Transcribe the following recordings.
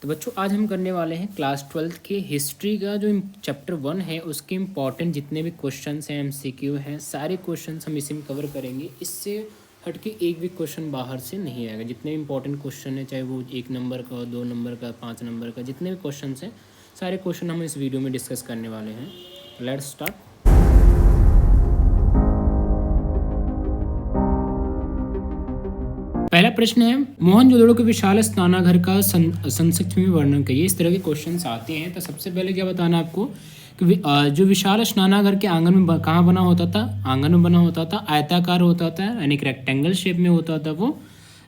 तो बच्चों आज हम करने वाले हैं क्लास 12th के हिस्ट्री का जो चैप्टर 1 है उसके इम्पॉर्टेंट जितने भी क्वेश्चंस हैं एमसीक्यू हैं सारे क्वेश्चंस हम इसी में कवर करेंगे। इससे हटके एक भी क्वेश्चन बाहर से नहीं आएगा। जितने भी इंपॉर्टेंट क्वेश्चन हैं चाहे वो 1 नंबर का 2 नंबर का 5 नंबर का जितने भी क्वेश्चन हैं सारे क्वेश्चन हम इस वीडियो में डिस्कस करने वाले हैं। Let's start. पहला प्रश्न है मोहनजोदड़ो के विशाल स्नानाघर का संक्षिप्त में वर्णन करिए। इस तरह के क्वेश्चंस आते हैं। तो सबसे पहले क्या बताना आपको कि जो विशाल स्नानाघर के आंगन में कहाँ बना होता था, आंगन में बना होता था, आयताकार होता था यानी कि रेक्टेंगल शेप में होता था वो।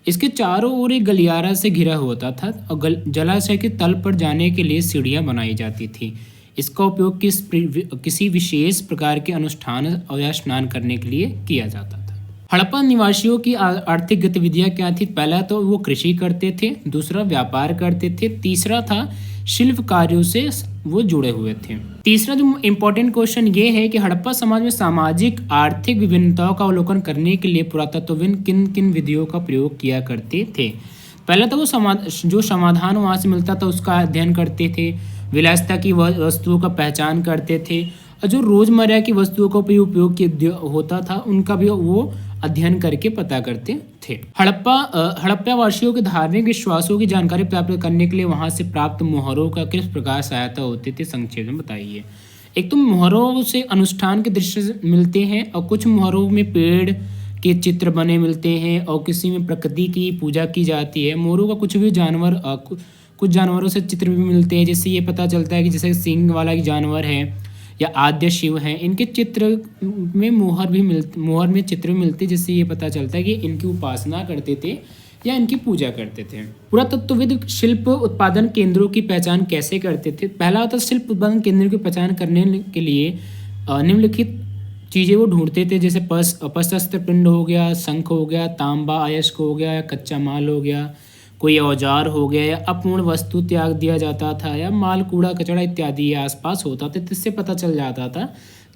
इसके चारों ओर एक गलियारा से घिरा होता था और जलाशय के तल पर जाने के लिए सीढ़ियाँ बनाई जाती थी। इसका उपयोग किसी विशेष प्रकार के अनुष्ठान या स्नान करने के लिए किया जाता था। हड़प्पा निवासियों की आर्थिक गतिविधियां क्या थी? पहला तो वो कृषि करते थे, दूसरा व्यापार करते थे, तीसरा था शिल्प कार्यों से वो जुड़े हुए थे। तीसरा जो इम्पोर्टेंट क्वेश्चन ये है कि हड़प्पा समाज में सामाजिक आर्थिक विभिन्नताओं का अवलोकन करने के लिए पुरातत्वविद किन किन विधियों का प्रयोग किया करते थे। पहला तो वो जो समाधान वहाँ से मिलता था उसका अध्ययन करते थे, विलासिता की वस्तुओं का पहचान करते थे और जो रोजमर्रा की वस्तुओं का उपयोग होता था उनका भी वो अध्ययन करके पता करते थे। हड़प्पा वासियों के धार्मिक विश्वासों की जानकारी प्राप्त करने के लिए वहां से प्राप्त मोहरों का किस प्रकार सहायता होती थी, संक्षेप में बताइए। एक तो मोहरों से अनुष्ठान के दृश्य मिलते हैं और कुछ मोहरों में पेड़ के चित्र बने मिलते हैं और किसी में प्रकृति की पूजा की जाती है। मोहरों का कुछ भी जानवर कुछ जानवरों से चित्र भी मिलते हैं, जिससे ये पता चलता है कि जैसे सींग वाला जानवर है या आद्य शिव हैं, इनके चित्र में मोहर में चित्र मिलते, जिससे ये पता चलता है कि इनकी उपासना करते थे या इनकी पूजा करते थे। पुरातत्वविद शिल्प उत्पादन केंद्रों की पहचान कैसे करते थे? पहला होता शिल्प उत्पादन केंद्रों की पहचान करने के लिए निम्नलिखित चीज़ें वो ढूंढते थे, जैसे प्रशस्त्र पिंड हो गया, शंख हो गया, तांबा अयस्क हो गया, या कच्चा माल हो गया, कोई औजार हो गया, या अपूर्ण वस्तु त्याग दिया जाता था, या माल कूड़ा कचड़ा इत्यादि आसपास होता था। जिससे पता चल जाता था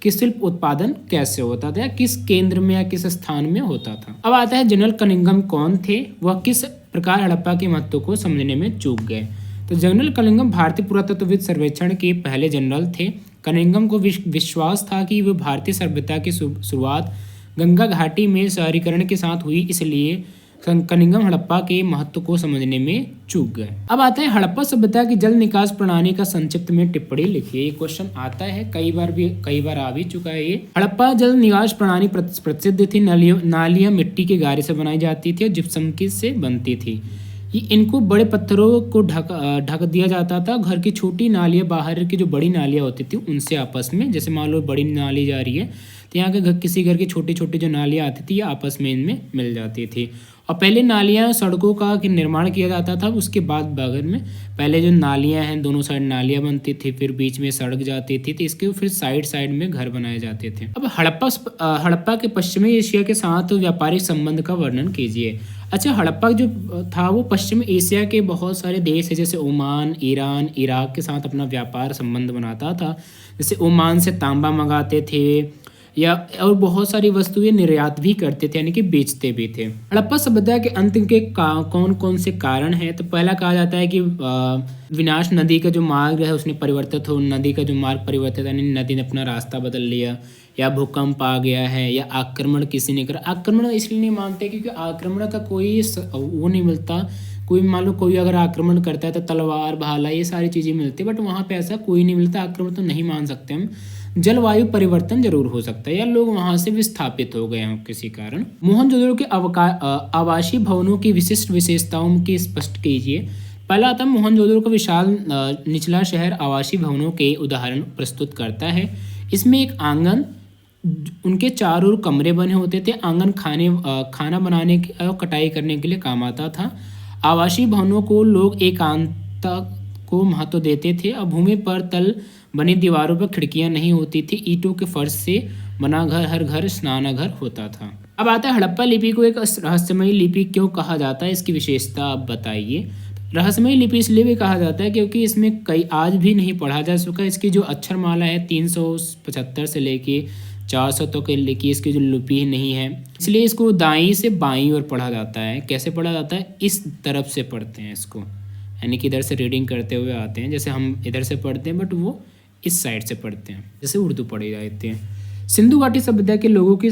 कि शिल्प उत्पादन कैसे होता था या किस केंद्र में या किस स्थान में होता था। अब आता है जनरल कनिंघम कौन थे, वह किस प्रकार हड़प्पा के महत्व को समझने में चूक गए। तो जनरल कनिंघम भारतीय पुरातत्वविद सर्वेक्षण के पहले जनरल थे। कनिंघम को विश्वास था कि वह भारतीय सभ्यता की शुरुआत गंगा घाटी में शहरीकरण के साथ हुई, इसलिए कनिंघम हड़प्पा के महत्व को समझने में चूक गए। अब आता है हड़प्पा सभ्यता की जल निकास प्रणाली का संक्षिप्त में टिप्पणी लिखिए। ये क्वेश्चन आता है, कई बार आ भी चुका है ये। हड़प्पा जल निकास प्रणाली प्रसिद्ध थी। नालियां मिट्टी के गारे से बनाई जाती थी और जिप्सम की से बनती थी। इनको बड़े पत्थरों को ढक दिया जाता था। घर की छोटी नालियां बाहर की जो बड़ी नालियां होती थी उनसे आपस में, जैसे मान लो बड़ी नाली जा रही है तो यहाँ के किसी घर की छोटी छोटी जो नालियां आती थी आपस में इनमें मिल जाती थी। और पहले नालियाँ सड़कों का निर्माण किया जाता था। उसके बाद बागर में पहले जो नालियाँ हैं दोनों साइड नालियाँ बनती थी, फिर बीच में सड़क जाती थी, तो इसके फिर साइड में घर बनाए जाते थे। अब हड़प्पा के पश्चिमी एशिया के साथ व्यापारिक संबंध का वर्णन कीजिए। अच्छा, हड़प्पा जो था वो पश्चिम एशिया के बहुत सारे देश है, जैसे ओमान, ईरान, इराक के साथ अपना व्यापार संबंध बनाता था। जैसे ओमान से तांबा मंगाते थे या और बहुत सारी वस्तुएं निर्यात भी करते थे, यानी कि बेचते भी थे। हड़प्पा सभ्यता के अंत के कौन कौन से कारण हैं? तो पहला कहा जाता है कि विनाश नदी का जो मार्ग है उसने परिवर्तित हो, नदी का जो मार्ग परिवर्तित यानी नदी ने अपना रास्ता बदल लिया, या भूकंप आ गया है, या आक्रमण किसी ने करा। आक्रमण इसलिए नहीं मानते क्योंकि आक्रमण का कोई वो नहीं मिलता। कोई मान लो कोई अगर आक्रमण करता है तो तलवार भाला ये सारी चीज़ें मिलती है, बट वहाँ पे ऐसा कोई नहीं मिलता। आक्रमण तो नहीं मान सकते हम। जलवायु परिवर्तन जरूर हो सकता है या लोग वहां से विस्थापित हो गए हों किसी कारण। मोहनजोदड़ो के आवासीय भवनों की विशिष्ट विशेषताओं की स्पष्ट कीजिए। पहला आता है मोहनजोदड़ो का विशाल निचला शहर आवासीय भवनों के उदाहरण प्रस्तुत करता है। इसमें एक आंगन, उनके चारों ओर कमरे बने होते थे। आंगन खाना बनाने और कटाई करने के लिए काम आता था। आवासीय भवनों को लोग एकांतता को महत्व देते थे और भूमि पर तल बनी दीवारों पर खिड़कियां नहीं होती थी। ईंटों के फर्श से बना हर घर स्नानाघर होता था। अब आता है हड़प्पा लिपि को एक रहस्यमयी लिपि क्यों कहा जाता है, इसकी विशेषता आप बताइए। रहस्यमयी लिपि इसलिए भी कहा जाता है क्योंकि इसमें कई आज भी नहीं पढ़ा जा सका। इसकी जो अक्षरमाला है 375 से लेके 400 तक की इसकी जो लिपि नहीं है, इसलिए इसको दाईं से बाईं ओर पढ़ा जाता है। कैसे पढ़ा जाता है? इस तरफ से पढ़ते हैं इसको। यानी कि इधर से रीडिंग करते हुए आते हैं, जैसे हम इधर से पढ़ते हैं बट वो इस साइड से पढ़ते हैं, जैसे उर्दू पढ़ी जाती है। सिंधु घाटी सभ्यता के लोगों की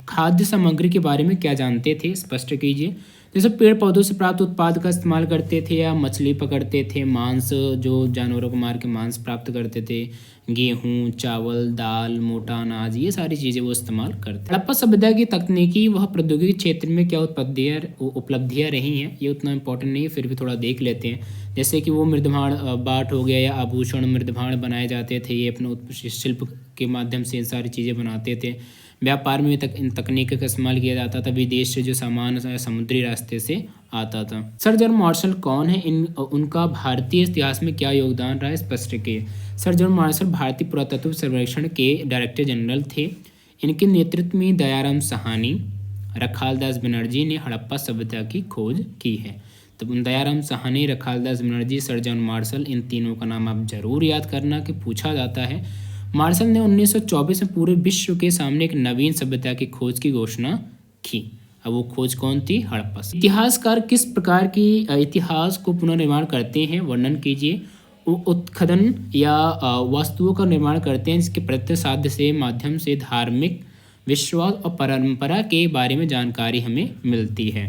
खाद्य सामग्री के बारे में क्या जानते थे, स्पष्ट कीजिए। जैसे पेड़ पौधों से प्राप्त उत्पाद का इस्तेमाल करते थे या मछली पकड़ते थे, मांस जो जानवरों को मार के मांस प्राप्त करते थे, गेहूँ, चावल, दाल, मोटा अनाज, ये सारी चीज़ें वो इस्तेमाल करते। हड़प्पा सभ्यता की तकनीकी व प्रौद्योगिकी क्षेत्र में क्या उपलब्धियाँ रही हैं, ये उतना इंपॉर्टेंट नहीं है, फिर भी थोड़ा देख लेते हैं। जैसे कि वो मृदभाण बाट हो गया या आभूषण मृदभाण बनाए जाते थे, ये अपने शिल्प के माध्यम से इन सारी चीज़ें बनाते थे। व्यापार में इन तकनीक का इस्तेमाल किया जाता था, विदेश से जो सामान समुद्री रास्ते से आता था। सर जॉन मार्शल कौन है, उनका भारतीय इतिहास में क्या योगदान रहा है, स्पष्ट किए। सर जॉन मार्शल भारतीय पुरातत्व सर्वेक्षण के डायरेक्टर जनरल थे। इनके नेतृत्व में दयाराम साहनी, रखालदास बनर्जी ने हड़प्पा सभ्यता की खोज की है। तो Dayaram Sahni, Rakhaldas Banerji, sir John Marshall, इन तीनों का नाम आप जरूर याद करना कि पूछा जाता है। मार्शल ने 1924 में पूरे विश्व के सामने एक नवीन सभ्यता की खोज की घोषणा की। अब वो खोज कौन थी, हड़प्पा। इतिहासकार किस प्रकार की इतिहास को पुनर्निर्माण करते हैं, वर्णन कीजिए। उत्खनन या वस्तुओं का निर्माण करते हैं जिसके प्रतिसाध्य से माध्यम से धार्मिक विश्वास और परंपरा के बारे में जानकारी हमें मिलती है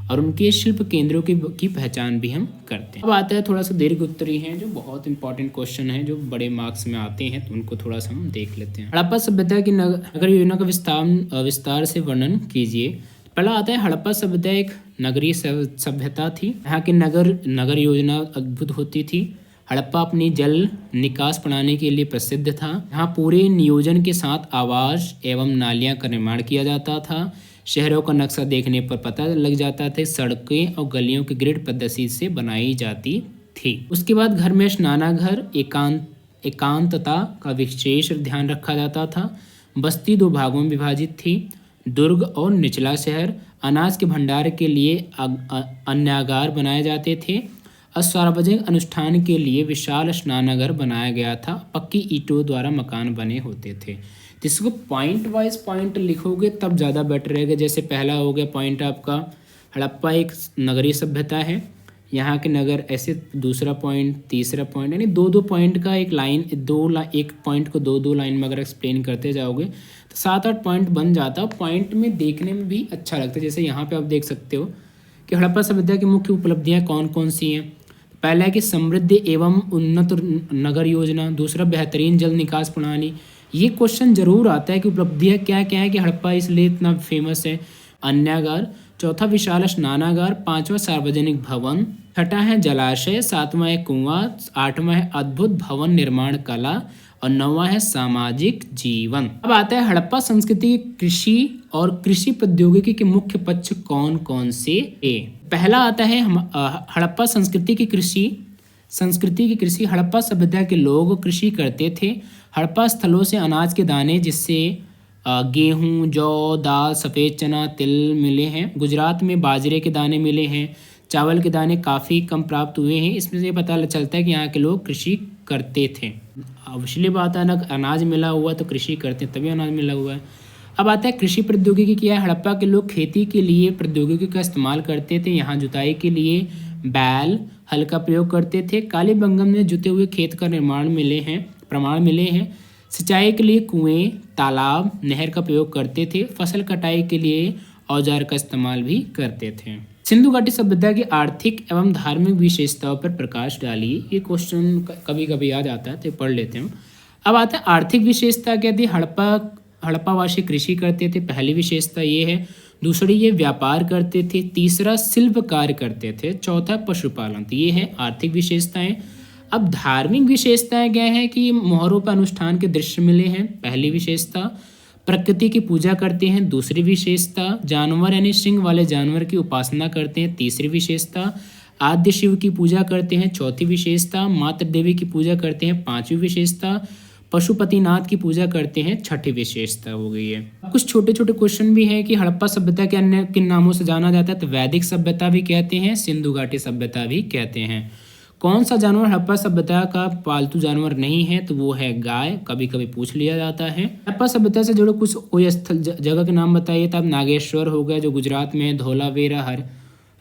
और उनके शिल्प केंद्रों की पहचान भी हम करते हैं। अब आता है थोड़ा सा दीर्घ उत्तरी हैं जो बहुत इंपॉर्टेंट क्वेश्चन है, जो बड़े मार्क्स में आते हैं, तो उनको थोड़ा सा हम देख लेते हैं। हड़प्पा सभ्यता की नगर योजना का विस्तार से वर्णन कीजिए। पहला आता है हड़प्पा सभ्यता एक नगरीय सभ्यता थी। यहाँ की नगर योजना अद्भुत होती थी। हड़प्पा अपनी जल निकास प्रणाली के लिए प्रसिद्ध था। यहाँ पूरे नियोजन के साथ आवास एवं नालियाँ का निर्माण किया जाता था। शहरों का नक्शा देखने पर पता लग जाता था, सड़कें और गलियों की ग्रिड पद्धति से बनाई जाती थी। उसके बाद घर में स्नानाघर, एकांतता का विशेष ध्यान रखा जाता था। बस्ती 2 भागों में विभाजित थी, दुर्ग और निचला शहर। अनाज के भंडार के लिए अन्नागार बनाए जाते थे और सार्वजनिक अनुष्ठान के लिए विशाल स्नानागार बनाया गया था। पक्की ईंटों द्वारा मकान बने होते थे। जिसको पॉइंट वाइज पॉइंट लिखोगे तब ज़्यादा बेटर रहेगा। जैसे पहला हो गया पॉइंट आपका, हड़प्पा एक नगरीय सभ्यता है, यहाँ के नगर ऐसे। दूसरा पॉइंट, तीसरा पॉइंट, यानी 2-2 पॉइंट का एक लाइन, एक पॉइंट को 2-2 लाइन में अगर एक्सप्लेन करते जाओगे तो 7-8 पॉइंट बन जाता है। पॉइंट में देखने में भी अच्छा लगता है। जैसे यहाँ पे आप देख सकते हो कि हड़प्पा सभ्यता की मुख्य उपलब्धियाँ कौन कौन सी हैं। पहला है कि समृद्ध एवं उन्नत नगर योजना। दूसरा, बेहतरीन जल निकास प्रणाली। ये क्वेश्चन जरूर आता है कि उपलब्धियाँ क्या क्या है कि हड़प्पा इसलिए इतना फेमस है। अन्नागार। चौथा, विशाल स्नानागार। 5वां, सार्वजनिक भवन। 6वां है जलाशय। 7वां है कुआं। 8वां है अद्भुत भवन निर्माण कला और 9वां है सामाजिक जीवन। अब आता है हड़प्पा संस्कृति की कृषि और कृषि प्रौद्योगिकी के मुख्य पक्ष कौन कौन से है। पहला आता है हड़प्पा संस्कृति की कृषि। हड़प्पा सभ्यता के लोग कृषि करते थे। हड़प्पा स्थलों से अनाज के दाने जिससे गेहूँ, जौ, दाल, सफ़ेद चना, तिल मिले हैं। गुजरात में बाजरे के दाने मिले हैं। चावल के दाने काफ़ी कम प्राप्त हुए हैं। इसमें से पता चलता है कि यहाँ के लोग कृषि करते थे। अवश्य बात है ना, अनाज मिला हुआ तो कृषि करते तभी अनाज मिला हुआ है। अब आता है कृषि प्रौद्योगिकी क्या है। हड़प्पा के लोग खेती के लिए प्रौद्योगिकी का इस्तेमाल करते थे। यहाँ जुताई के लिए बैल, हल का प्रयोग करते थे। कालीबंगम में जुते हुए खेत का प्रमाण मिले हैं। सिंचाई के लिए कुएं, तालाब, नहर का प्रयोग करते थे। फसल कटाई के लिए औजार का इस्तेमाल भी करते थे। सिंधु घाटी सभ्यता की आर्थिक एवं धार्मिक विशेषताओं पर प्रकाश डालिए। ये क्वेश्चन कभी कभी आ जाता है तो पढ़ लेते हैं। अब आता है आर्थिक विशेषता क्या थी। हड़प्पावासी कृषि करते थे, पहली विशेषता ये है। दूसरी, ये व्यापार करते थे। तीसरा, शिल्प कार्य करते थे। चौथा, पशुपालन। तो ये है आर्थिक विशेषताएं। अब धार्मिक विशेषताएं क्या है कि मोहरों पर अनुष्ठान के दृश्य मिले हैं, पहली विशेषता। प्रकृति की पूजा करते हैं, दूसरी विशेषता। जानवर यानी सिंग वाले जानवर की उपासना करते हैं, तीसरी विशेषता। आद्य शिव की पूजा करते हैं, चौथी विशेषता। मातृ देवी की पूजा करते हैं, 5वीं विशेषता। पशुपतिनाथ की पूजा करते हैं, 6ठी विशेषता हो गई है। कुछ छोटे छोटे क्वेश्चन भी हैं कि हड़प्पा सभ्यता के अन्य किन नामों से जाना जाता है। तो वैदिक सभ्यता भी कहते हैं, सिंधु घाटी सभ्यता भी कहते हैं। कौन सा जानवर हड़प्पा सभ्यता का पालतू जानवर नहीं है, तो वो है गाय। कभी कभी पूछ लिया जाता है। हड़प्पा सभ्यता से जुड़े कुछ कोई स्थल जगह के नाम बताइए। तो अब नागेश्वर हो गया जो गुजरात में है, धौलावीरा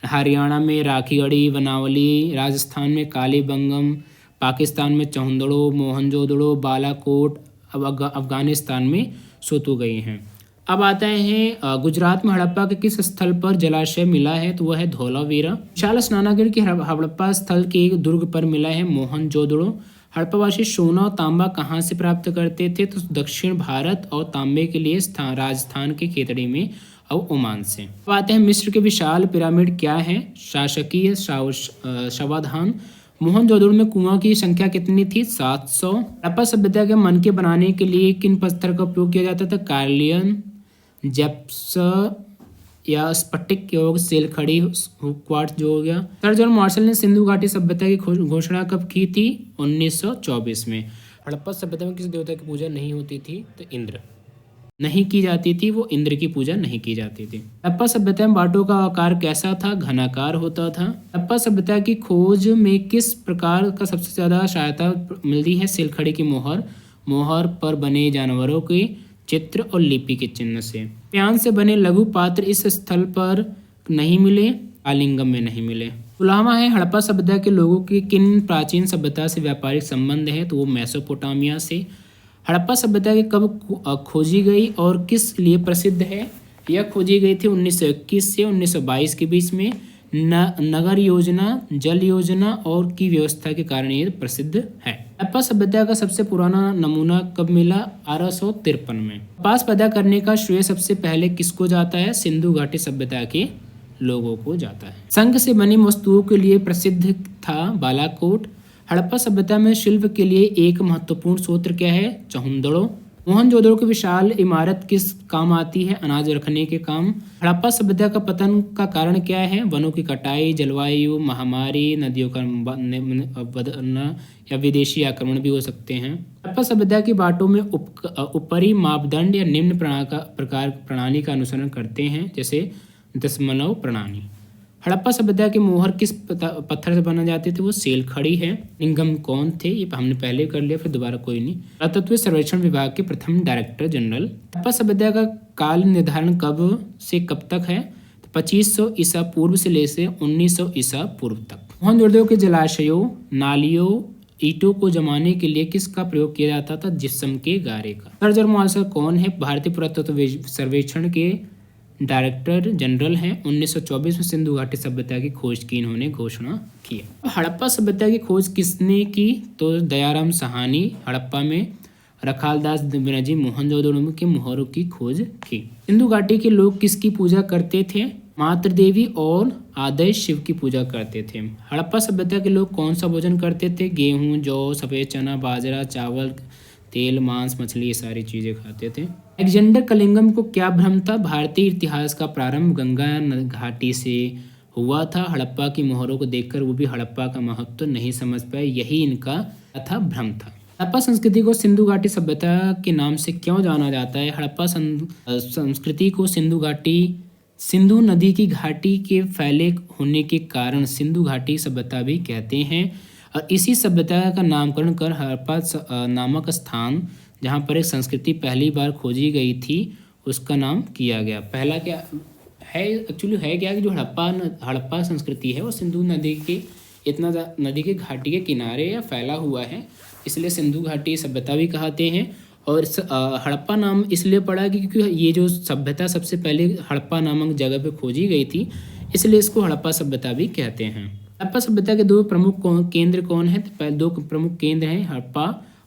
हरियाणा में राखीगढ़ी बनावली, राजस्थान में कालीबंगम, पाकिस्तान में चौंदड़ो, मोहनजोदड़ो, बालाकोट, अफगानिस्तान में सोतुगई हैं। अब आता है गुजरात में हड़प्पा के किस स्थल पर जलाशय मिला है, तो वह है धौलावीरा। विशाल स्नानागार के हड़प्पा स्थल के एक दुर्ग पर मिला है मोहनजोदड़ो। हड़प्पावासी सोना और तांबा कहाँ से प्राप्त करते थे, तो दक्षिण भारत, और तांबे के लिए राजस्थान के खेतड़ी में और ओमान से। अब आते हैं मिस्र के विशाल पिरामिड क्या है, शासकीय शवाधान। मोहनजोदड़ो में कुआं की संख्या कितनी थी, 700। हड़प्पा सभ्यता के मनके बनाने के लिए किन पत्थर का उपयोग किया जाता था, कार्लियन, जेप्स या स्फटिक योग, सेलखड़ी, क्वार्ट्ज जो हो गया। सर जॉन मार्शल ने सिंधु घाटी सभ्यता की घोषणा कब की थी, 1924 में। हड़प्पा सभ्यता में किस देवता की पूजा नहीं होती थी, तो इंद्र नहीं की जाती थी, वो इंद्र की पूजा नहीं की जाती थी। हड़प्पा सभ्यता में बाटों का आकार कैसा था, घनाकार होता था। हड़प्पा सभ्यता की खोज में किस प्रकार का सबसे ज्यादा सहायता मिलती है, सिलखड़ी की मोहर, मोहर पर बने जानवरों के चित्र और लिपि के चिन्ह से। प्यान से बने लघु पात्र इस स्थल पर नहीं मिले, आलिंगम में नहीं मिले। 16वां है हड़प्पा सभ्यता के लोगों के किन प्राचीन सभ्यता से व्यापारिक संबंध है, तो वो मेसोपोटामिया से। हड़प्पा सभ्यता के कब खोजी गई और किस लिए प्रसिद्ध है, यह खोजी गई थी 1921 से 1922 के बीच में। नगर योजना, जल योजना और की व्यवस्था के कारण ये प्रसिद्ध है। हड़प्पा सभ्यता का सबसे पुराना नमूना कब मिला, 1853 में। कपास पैदा करने का श्रेय सबसे पहले किसको जाता है, सिंधु घाटी सभ्यता के लोगों को जाता है। शंख से बनी वस्तुओं के लिए प्रसिद्ध था बालाकोट। हड़प्पा सभ्यता में शिल्प के लिए एक महत्वपूर्ण सूत्र क्या है, चौंदड़ो। मोहनजोदड़ो की विशाल इमारत किस काम आती है, अनाज रखने के काम। हड़प्पा सभ्यता का पतन का कारण क्या है, वनों की कटाई, जलवायु, महामारी, नदियों का बदलना या विदेशी आक्रमण भी हो सकते हैं। हड़प्पा सभ्यता की बाटों में ऊपरी मापदंड या निम्न प्रकार प्रणाली का अनुसरण करते हैं, जैसे दशमलव प्रणाली। हड़प्पा सभ्यता के मोहर किस पत्थर से बना जाते थे, वो सेलखड़ी है। निंगम कौन थे, ये हमने पहले कर लिया, फिर दोबारा कोई नहीं। पुरातत्व सर्वेक्षण विभाग के प्रथम डायरेक्टर जनरल। हड़प्पा सभ्यता का काल निर्धारण कब से कब तक है, तो 2500 ईसा पूर्व से लेकर 1900 ईसा पूर्व तक। मोहनजोदड़ो के जलाशयों, नालियों, ईंटों को जमाने के लिए किसका प्रयोग किया जाता था, जिप्सम के गारे का। सर जॉन मार्शल कौन है, भारतीय पुरातत्व सर्वेक्षण के डायरेक्टर जनरल हैं। 1924 में सिंधु घाटी सभ्यता की खोज की इन्होंने घोषणा की। हड़प्पा सभ्यता की खोज किसने की, तो दयाराम साहनी। हड़प्पा में रखालदास बनर्जी मोहनजोदड़ो के मोहरों की खोज की। सिंधु घाटी के लोग किसकी पूजा करते थे, मातृ देवी और आदय शिव की पूजा करते थे। हड़प्पा सभ्यता के लोग कौन सा भोजन करते थे, गेहूँ, जौ, सफ़ेद चना, बाजरा, चावल, तेल, मांस, मछली, ये सारी चीज़ें खाते थे। अलेक्जेंडर कलिंगम को क्या भ्रम था, भारतीय इतिहास का प्रारंभ गंगा घाटी से हुआ था। हड़प्पा की मोहरों को देखकर वो भी हड़प्पा का महत्व नहीं समझ पाए, यही इनका था भ्रम था। हड़प्पा संस्कृति को सिंधु घाटी सभ्यता के नाम से क्यों जाना जाता है, हड़प्पा संस्कृति को सिंधु नदी की घाटी के फैले होने के कारण सिंधु घाटी सभ्यता भी कहते हैं। और इसी सभ्यता का नामकरण कर हड़प्पा नामक स्थान जहाँ पर एक संस्कृति पहली बार खोजी गई थी उसका नाम किया गया। पहला क्या है, एक्चुअली है क्या कि जो हड़प्पा संस्कृति है वो सिंधु नदी के नदी के घाटी के किनारे या फैला हुआ है, इसलिए सिंधु घाटी सभ्यता भी कहते हैं। और हड़प्पा नाम इसलिए पड़ा क्योंकि ये जो सभ्यता सबसे पहले हड़प्पा नामक जगह पे खोजी गई थी, इसलिए इसको हड़प्पा सभ्यता भी कहते हैं। हड़प्पा सभ्यता के दो प्रमुख केंद्र कौन है, तो दो प्रमुख केंद्र हैं, हड़प्पा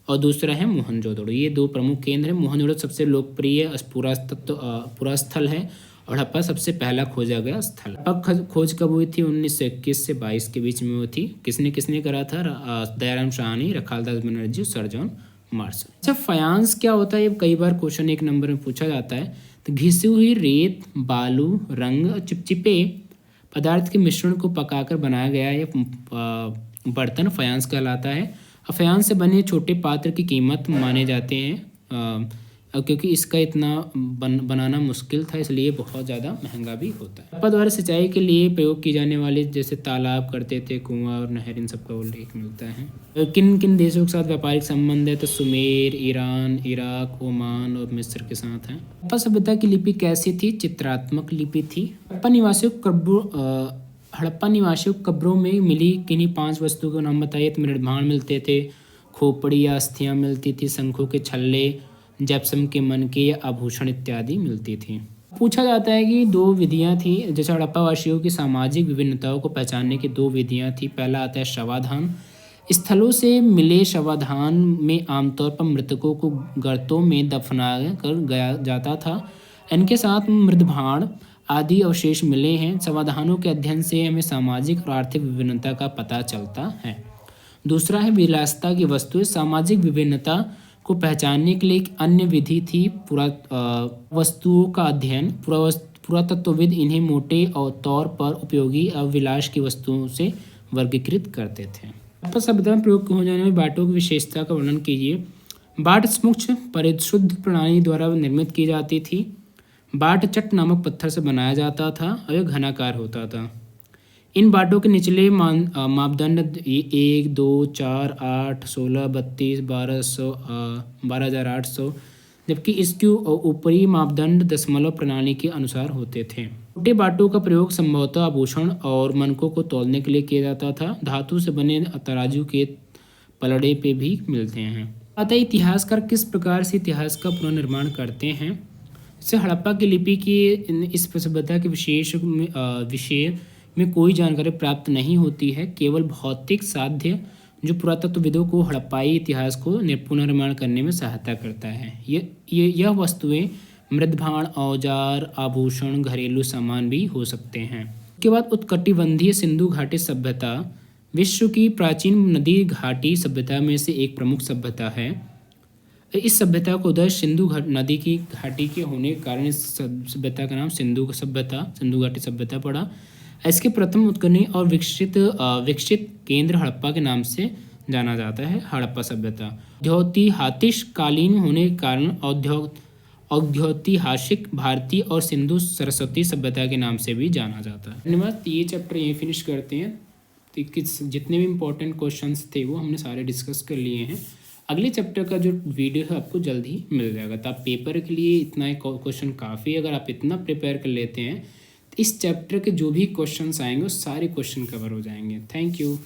और दूसरा है मोहनजोदड़ो। ये दो प्रमुख केंद्र हैं। मोहनजोदड़ो सबसे लोकप्रिय पुरास्थल है और हड़प्पा सबसे पहला खोजा गया स्थल। हड़प्पा खोज कब हुई थी, 1921 से 22 के बीच में हुई थी। किसने करा था, Dayaram Sahni, Rakhaldas Banerji, sir John martial. अच्छा, फायांस क्या होता है, ये कई बार क्वेश्चन एक नंबर में पूछा जाता है। तो घिसी हुई रेत, बालू, रंग, चिपचिपे पदार्थ के मिश्रण को पकाकर बनाया गया ये बर्तन फायांस कहलाता है। फायांस से बने छोटे पात्र की कीमत माने जाते हैं क्योंकि इसका इतना बनाना मुश्किल था, इसलिए बहुत ज़्यादा महंगा भी होता है। हड़प्पा द्वारा सिंचाई के लिए प्रयोग की जाने वाले जैसे तालाब करते थे, कुआं और नहर, इन सबका उल्लेख मिलता है। किन किन देशों के साथ व्यापारिक संबंध है, तो सुमेर, ईरान, इराक, ओमान और मिस्र के साथ हैं। हड़प्पा सभ्यता की लिपि कैसी थी, चित्रात्मक लिपि थी। हड़प्पा निवासियों को हड़प्पा निवासियों को कब्रों में मिली किन्हीं 5 वस्तुओं के नाम बताइए। तो निर्माण मिलते थे, खोपड़ी या अस्थियाँ मिलती थी, शंखों के छल्ले, जिप्सम के मनके या आभूषण इत्यादि मिलती थी। पूछा जाता है कि 2 विधियाँ थी, जैसे हड़प्पा वासियों की सामाजिक विभिन्नताओं को पहचानने की 2 विधियाँ थी। पहला आता है शवाधान। स्थलों से मिले शवाधान में आमतौर पर मृतकों को गर्तों में दफना कर गया जाता था। इनके साथ मृदभाण आदि अवशेष मिले हैं। शवाधानों के अध्ययन से हमें सामाजिक और आर्थिक विभिन्नता का पता चलता है। दूसरा है विलासिता की वस्तुएं। सामाजिक विभिन्नता को पहचानने के लिए एक अन्य विधि थी वस्तुओं का अध्ययन। पुरातत्वविद इन्हें मोटे और तौर पर उपयोगी और विलास की वस्तुओं से वर्गीकृत करते थे। हड़प्पा सभ्यता में प्रयोग हो जाने वाली बाटों की विशेषता का वर्णन कीजिए। बाट समुच्च परिशुद्ध प्रणाली द्वारा निर्मित की जाती थी। बाट चट नामक पत्थर से बनाया जाता था और यह घनाकार होता था। इन बाटों के निचले मापदंड 1, 2, 4, 8, 16, 32, 12,800, जबकि इसके ऊपरी मापदंड दशमलव प्रणाली के अनुसार होते थे। छोटे बाटों का प्रयोग संभवतः आभूषण और मनकों को तौलने के लिए किया जाता था। धातु से बने तराजू के पलड़े पे भी मिलते हैं। अतः इतिहासकार किस प्रकार से इतिहास का पुनर्निर्माण करते हैं। इससे हड़प्पा की लिपि की इस सभ्यता के विषय में कोई जानकारी प्राप्त नहीं होती है। केवल भौतिक साध्य जो पुरातत्वविदों को हड़प्पाई इतिहास को पुनर्निर्माण करने में सहायता करता है। यह वस्तुएं मृदभाण, औजार, आभूषण, घरेलू सामान भी हो सकते हैं। उसके बाद उत्कटिबंधीय सिंधु घाटी सभ्यता विश्व की प्राचीन नदी घाटी सभ्यता में से एक प्रमुख सभ्यता है। इस सभ्यता को उदय सिंधु नदी की घाटी के होने के कारण इस सभ्यता का नाम सिंधु घाटी सभ्यता पड़ा। इसके प्रथम उत्खनन और विकसित केंद्र हड़प्पा के नाम से जाना जाता है। हड़प्पा सभ्यता औद्योतिहासिक होने के कारण औद्योतिहासिक भारतीय और सिंधु सरस्वती सभ्यता के नाम से भी जाना जाता है। धन्यवाद। ये चैप्टर यहीं फिनिश करते हैं। तो जितने भी इंपॉर्टेंट क्वेश्चंस थे वो हमने सारे डिस्कस कर लिए हैं। अगले चैप्टर का जो वीडियो है आपको जल्द ही मिल जाएगा। तो आप पेपर के लिए इतना क्वेश्चन काफ़ी, अगर आप इतना प्रिपेयर कर लेते हैं इस चैप्टर के जो भी क्वेश्चंस आएंगे वो सारे क्वेश्चन कवर हो जाएंगे। Thank you.